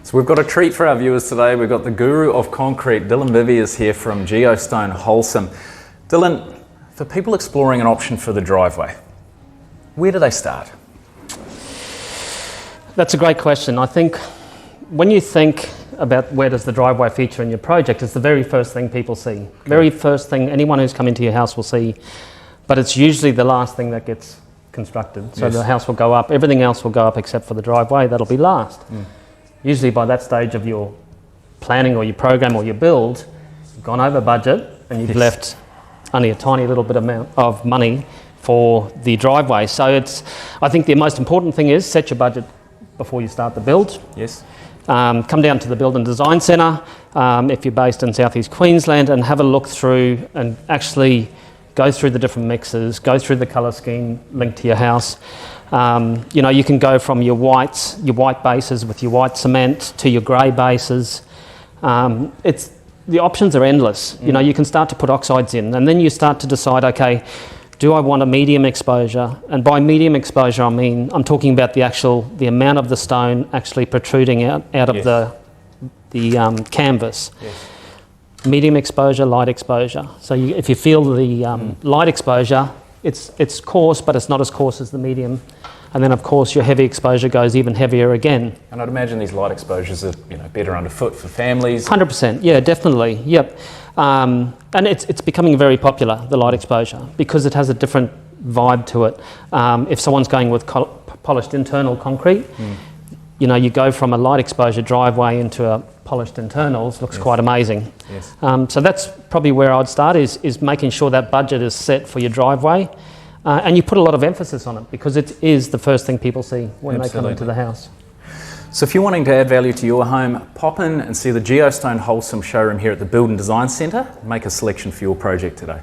So we've got a treat for our viewers today. We've got the guru of concrete, Dylan Bivvy, is here from Geostone Wholesome. Dylan, for people exploring an option for the driveway, where do they start? That's a great question. I think when you think about where does the driveway feature in your project, it's the very first thing people see. Okay. Very first thing anyone who's come into your house will see, but it's usually the last thing that gets constructed. So yes. The house will go up, everything else will go up except for the driveway, that'll be last. Usually by that stage of your planning or your program or your build, you've gone over budget and you've left only a tiny little bit amount of money for the driveway. So I think the most important thing is set your budget before you start the build. Yes. Come down to the Build and Design Centre if you're based in Southeast Queensland and have a look through and actually go through the different mixes, go through the colour scheme linked to your house. You can go from your white bases with your white cement to your grey bases. The options are endless. You can start to put oxides in and then you start to decide, okay, do I want a medium exposure? And by medium exposure, I'm talking about the amount of the stone actually protruding out of the canvas. Yes. Medium exposure, light exposure. So if you feel the light exposure, it's coarse, but it's not as coarse as the medium. And then, of course, your heavy exposure goes even heavier again. And I'd imagine these light exposures are better underfoot for families. 100%, yeah, definitely, yep. And it's becoming very popular, the light exposure, because it has a different vibe to it. If someone's going with polished internal concrete, you go from a light exposure driveway into a polished internals, looks quite amazing. Yes. So that's probably where I'd start is making sure that budget is set for your driveway. And you put a lot of emphasis on it because it is the first thing people see when they come into the house. So if you're wanting to add value to your home, pop in and see the Geostone Wholesome showroom here at the Build and Design Centre. Make a selection for your project today.